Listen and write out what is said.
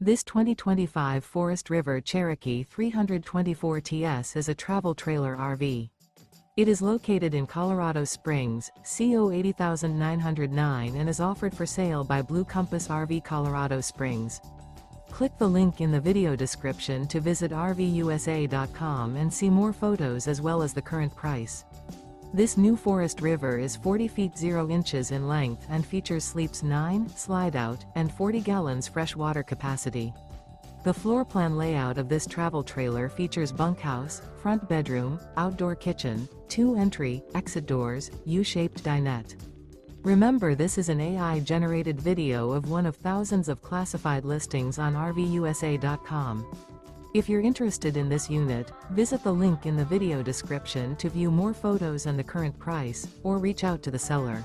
This 2025 Forest River Cherokee 324 TS is a travel trailer RV. It is located in Colorado Springs, CO 80909 and is offered for sale by Blue Compass RV Colorado Springs. Click the link in the video description to visit RVUSA.com and see more photos as well as the current price. This new Forest River is 40 feet 0 inches in length and features sleeps 9, slide-out, and 40 gallons fresh water capacity. The floor plan layout of this travel trailer features bunkhouse, front bedroom, outdoor kitchen, 2 entry, exit doors, U-shaped dinette. Remember, this is an AI-generated video of one of thousands of classified listings on RVUSA.com. If you're interested in this unit, visit the link in the video description to view more photos and the current price, or reach out to the seller.